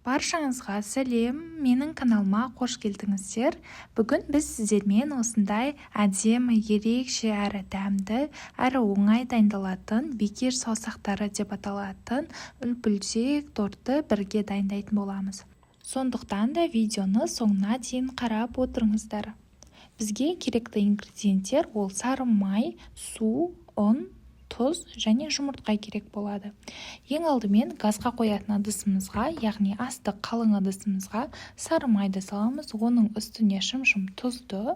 Баршаңызға сәлем, менің каналыма қош келдіңіздер. Бүгін біз сіздермен осындай әдемі, ерекше әрі дәмді, әрі оңай дайындалатын бекер саусақтары деп аталатын үлпілдек тортты бірге дайындайтын боламыз. Сондықтан да видеоны соңына дейін қарап отырыңыздар. Бізге керекті ингредиенттер ол сары май, су, ұн, тұз және жұмыртқа керек болады. Ең алдымен газға қоятын ыдысымызға, яғни асты қалың ыдысымызға сары майды саламыз, оның үстіне шым-шым тұзды,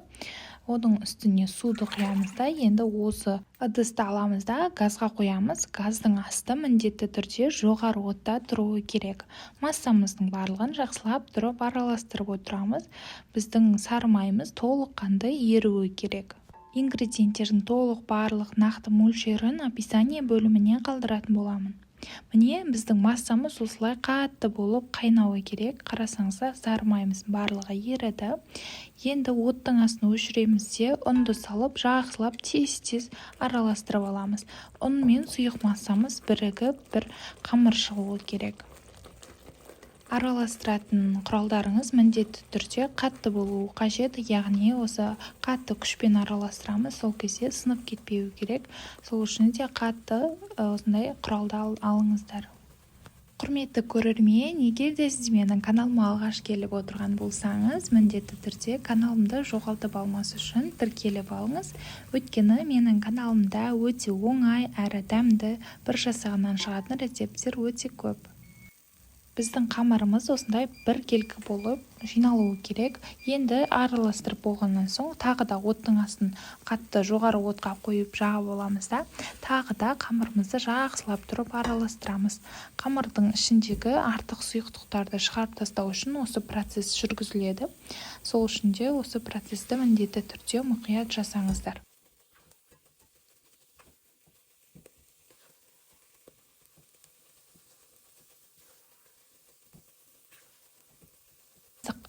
оның үстіне суды құямыз да, енді осы ыдысты аламыз да газға қоямыз. Газдың асты міндетті түрде жоғары отта тұруы керек. Массамыздың барлығын жақсылап тұрып араластырып отырамыз. Біздің сары майымыз толыққанды еруі керек. Ингредиенттердің толық барлық нақты мөлшерін описание бөліміне қалдыратын боламын. Міне біздің массамыз осылай қатты болып қайнауы керек. Қарасаңыздар, сары майымыздың барлығы еріді. Енді оттың астын өшіреміз де ұнды салып жақсылап тез-тез араластырып аламыз. Ұн мен сұйық массамыз бірігіп бір қамыр шығуы керек. Араластыратын құралдарыңыз міндетті түрде қатты болуы қажет, яғни осы қатты күшпен араластырамыз, сол кезде сынып кетпеуі керек. Сол үшін де қатты осындай құралды алыңыздар. Құрметті көрермен, егер де сіз менің каналыма алғаш келіп отырған болсаңыз, міндетті түрде каналымды жоғалтып алмас үшін тіркеліп алыңыз. Өйткені менің каналымда өте оңай әрі дәмді бір жасағаннан шығатын рецепттер өте көп. Біздің қамырымыз осындай біркелкі болып жиналуы керек. Енді араластырып болғаннан соң тағы да оттың астын қатты жоғары отқа қойып жағып аламыз да, тағы да қамырымызды жақсылап тұрып араластырамыз. Қамырдың ішіндегі артық сұйықтықтарды шығарып тастау үшін осы процесс жүргізіледі. Сол үшін де осы процесті міндетті түрде мұқият жасаңыздар.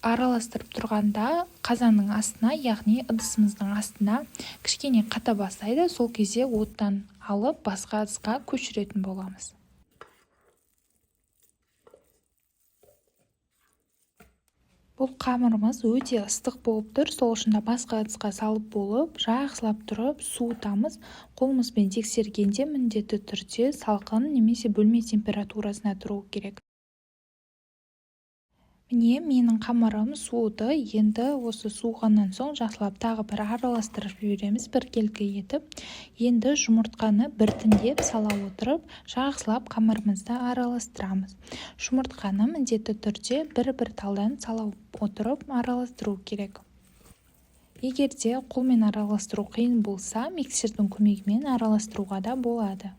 Араластырып тұрғанда қазанның астына, яғни ыдысымыздың астына кішкене қата бастайды. Сол кезде оттан алып басқа ыдысқа көшіретін боламыз. Бұл қамырымыз өте ыстық болып тұр, сол үшін басқа ыдысқа салып болып, жақсылап тұрып суытамыз. Қолымызбен тексергенде міндетті түрде салқын немесе бөлме температурасына тұру керек. Міне менің қамырым суыды. Енді осы суығаннан соң жақсылап тағы бір араластырып жібереміз біркелкі етіп. Енді жұмыртқаны біртіндеп сала отырып, жақсылап қамырымызды араластырамыз. Жұмыртқаны міндетті түрде бір-бір талдан сала отырып араластыру керек. Егер де қолмен араластыру қиын болса, миксердің көмегімен араластыруға да болады.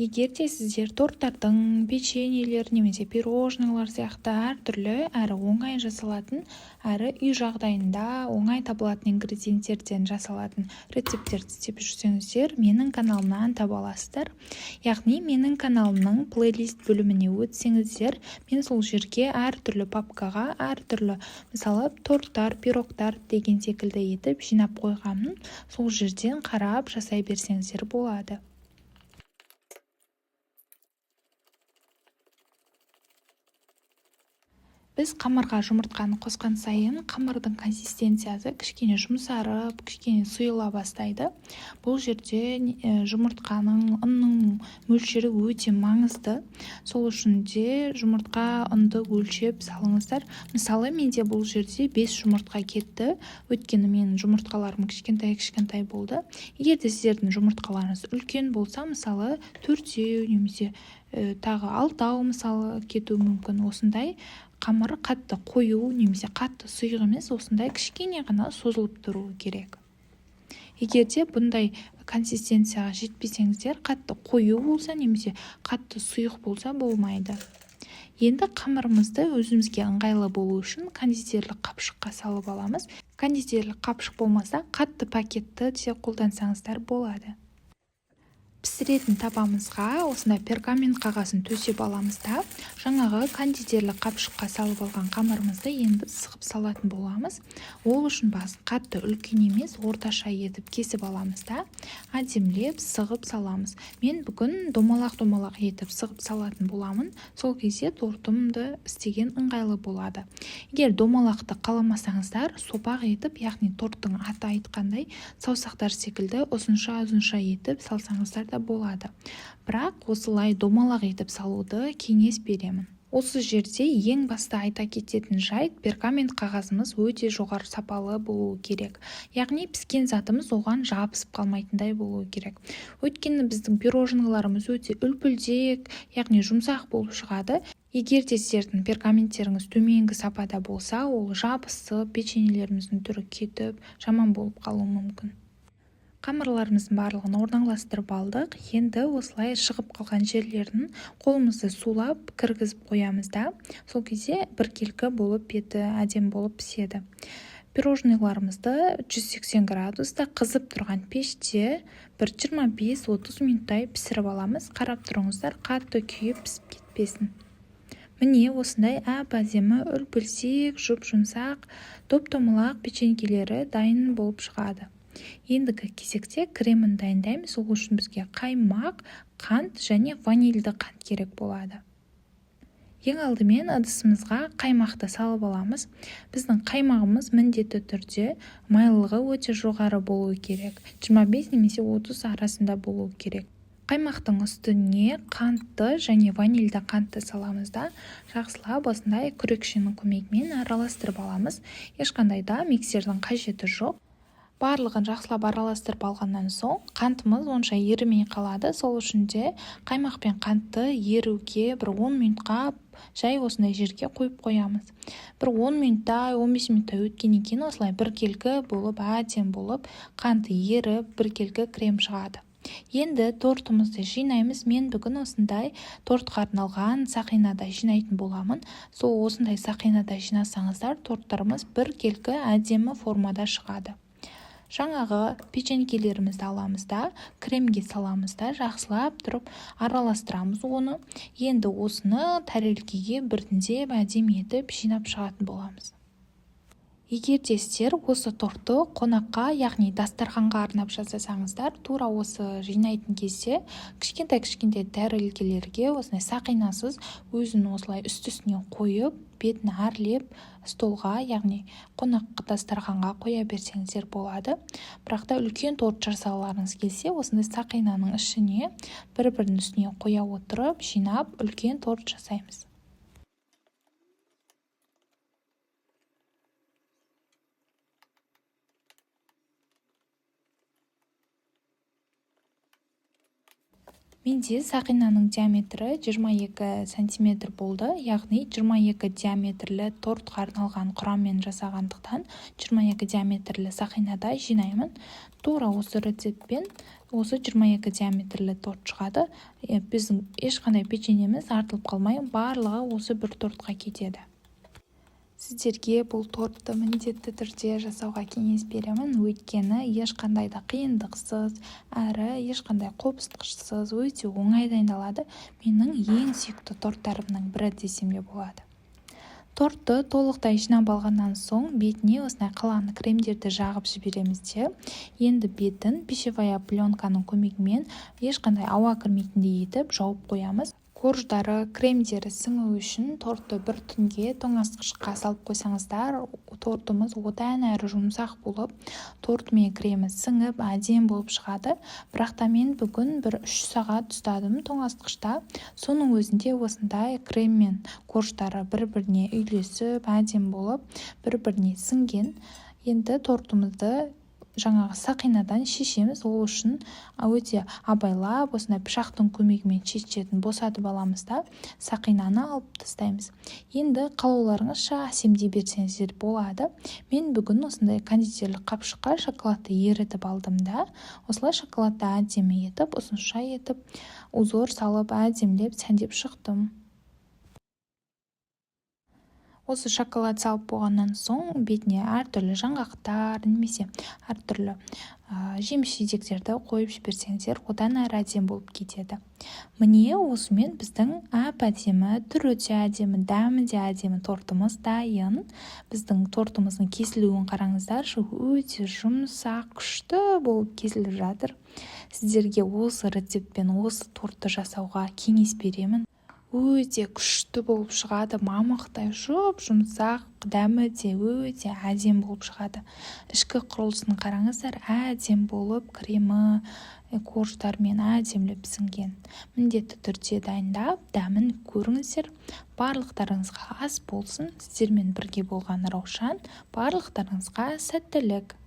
Егер де сіздер торттардың, печеньелер немесе пирожныйлар сияқты әртүрлі әрі оңай жасалатын, әрі үй жағдайында оңай табылатын ингредиенттерден жасалатын рецептерді істеп жүрсеңіздер, менің каналымнан таба аласыздар. Яғни менің каналымның плейлист бөліміне өтсеңіздер, мен сол жерге әртүрлі папкаға әртүрлі, мысалы торттар, пирогтар деген секілді етіп жинап қойғанмын. Сол жерден қарап жасай берсеңіздер болады. Біз қамырға жұмыртқаны қосқан сайын қамырдың консистенциясы кішкене жұмсарып, кішкене сұйыла бастайды. Бұл жерде жұмыртқаның, ұнның мөлшері өте маңызды. Сол үшін де жұмыртқа, ұнды өлшеп салыңыздар. Мысалы, менде бұл жерде 5 жұмыртқа кетті. Өйткені менің жұмыртқаларым кішкентай болды. Егер де сіздердің жұмыртқаларыңыз үлкен болса, мысалы 4 немесе тағы 6 мысалы кетуі мүмкін. Осындай қамыр қатты қою немесе қатты сұйық емес, осындай кішкене ғана созылып тұруы керек. Егер де бұндай консистенцияға жетпесеңіздер, қатты қою болса немесе қатты сұйық болса болмайды. Енді қамырымызды өзімізге ыңғайлы болу үшін кондитерлік қапшыққа салып аламыз. Кондитерлік қапшық болмаса, қатты пакетті де қолдансаңыздар болады. Пісіретін табамызға осындай пергамент қағазын төсеп аламыз да, жаңағы кондитерлік қапшыққа салып алған қамырымызды енді сығып салатын боламыз. Ол үшін қатты үлкен емес, орташа етіп кесіп аламыз да, әдемілеп сығып саламыз. Мен бүгін домалақ етіп сығып салатын боламын. Сол кезде тортымды істеген ыңғайлы болады. Егер домалақты қаламасаңыздар, сопақ етіп, яғни торттың аты айтқандай, саусақтар секілді ұзынша етіп салсаңыздар да болады. Бірақ осылай домалақ етіп салуды кеңес беремін. Осы жерде ең басты айта кететін жайт, пергамент қағазымыз өте жоғары сапалы болуы керек. Яғни піскен затымыз оған жабысып қалмайтындай болуы керек. Өйткені біздің пирожныларымыз өте үлпілдек, яғни жұмсақ болып шығады. Егер де сіздердің пергаменттеріңіз төменгі сапада болса, ол жабысып, печеньелеріміздің түрі кетіп, жаман болып қалуы мүмкін. Қамырларымыздың барлығын орналастырып алдық. Енді осылай шығып қалған жерлерін қолымызды сулап кіргізіп қоямыз да, сол кезде біркелкі болып беті әдем болып піседі. Пирожныларымызды 180 градуста қызып тұрған пеште 25-30 минуттай пісіріп аламыз. Қарап тұрыңыздар, қатты күйіп пісіп кетпесін. Міне осындай әп-әдемі үлпілсек, жұп-жұмсақ, топ-томалақ печенькелері дайын болып шығады. Ендігі кезекте кремін дайындаймыз. Ол үшін бізге қаймақ, қант және ванильді қант керек болады. Ең алдымен ыдысымызға қаймақты салып аламыз. Біздің қаймағымыз міндетті түрде майлылығы өте жоғары болуы керек. 25 немесе 30 арасында болуы керек. Қаймақтың үстіне қантты және ванильді қантты саламыз да, жақсылап осындай күрекшенің көмегімен араластырып аламыз. Ешқандай да миксердің қажеті жоқ. Барлығын жақсылап араластырып алғаннан соң қантымыз онша ерімей қалады. Сол үшін де қаймақ пен қантты еруге 10 минутқа жай осындай жерге қойып қоямыз. 10 минуттай, 15 минуттай өткеннен кейін осылай біркелкі болып, әдем болып, қанты еріп, біркелкі крем шығады. Енді тортымызды жинаймыз. Мен бүгін осындай тортқа арналған сақинада жинайтын боламын. Сол осындай сақинада жинасаңыздар, торттарымыз біркелкі әдемі формада шығады. Жаңағы печенькелерімізді аламыз да, кремге саламыз да, жақсылап тұрып араластырамыз оны. Енді осыны тәрелкеге біртіндеп әдемі етіп жинап шығатын боламыз. Егер де сіздер осы тортты қонаққа, яғни дастарханға арнап жасасаңыздар, тура осы жинайтын кезде кішкентай тәрелкелерге осындай сақинасыз өзін осылай үсті-үстіне қойып, бетін әрлеп столға, яғни қонақ дастарханға қоя берсеңіздер болады. Бірақ та үлкен торт жасауларыңыз келсе, осындай сақинаның ішіне бір-бірінің үстіне қоя отырып, жинап, үлкен торт жасаймыз. Менде сақинаның диаметрі 22 см болды, яғни 22 диаметрлі тортқа арналған құраммен жасағандықтан 22 диаметрлі сақинада жинаймын. Тура осы рецептпен осы 22 диаметрлі торт шығады. Біздің ешқандай печеньеміз артылып қалмай, барлығы осы бір тортқа кетеді. Сіздерге бұл тортты міндетті түрде жасауға кеңес беремін, өйткені ешқандай да қиындықсыз, әрі ешқандай қопсытқышсыз өте оңай дайындалады. Менің ең сүйікті торттарымның бірі десем де болады. Тортты толықтай жинап алғаннан соң бетіне осындай қаланы кремдерді жағып жібереміз де, енді бетін пищевая пленканың көмегімен ешқандай ауа кірмейтіндей етіп жауып қоямыз. Корждары, кремдері сіңу үшін тортты бір түнге тоңазытқышқа салып қойсаңыздар, тортымыз одан әрі жұмсақ болып, торт мен кремі сіңіп, әдем болып шығады. Бірақ та мен бүгін 3 сағат ұстадым тоңазытқышта. Соның өзінде осындай крем мен корждары бір-біріне үйлесіп, әдем болып, бір-біріне сіңген. Енді тортымызды жаңағы сақинадан шешеміз. Ол үшін өте абайлап, осындай пышақтың көмегімен шешетін босатып аламыз да, сақинаны алып тастаймыз. Енді қалауларыңызша әсемдей берсеңіздер болады. Мен бүгін осындай кондитерлік қапшыққа шоколадты ерітіп алдым да, осылай шоколадты әдемі етіп, ұзынша етіп, узор салып, әдемлеп, сәндеп шықтым. Осы шоколад салып болғаннан соң бетіне әртүрлі жаңғақтар немесе әртүрлі жеміс-жидектерді қойып жіберсеңіздер, одан әрі әдемі болып кетеді. Міне осымен біздің әп-әдемі, түрі де әдемі, дәмі де әдемі тортымыз дайын. Біздің тортымыздың кесілуін қараңыздаршы, өте жұмсақ, күшті болып кесіліп жатыр. Сіздерге осы рецептпен осы тортты жасауға кеңес беремін. Өте күшті болып шығады, мамықтай жұмсақ, дәмі де өте әдем болып шығады. Ішкі құрылысын қараңыздар, әдем болып, кремі, корждармен әдемілеп пісінген. Міндетті түрде дайындап, дәмін көріңіздер. Барлықтарыңызға ас болсын. Сіздермен бірге болған Раушан. Барлықтарыңызға сәттілік.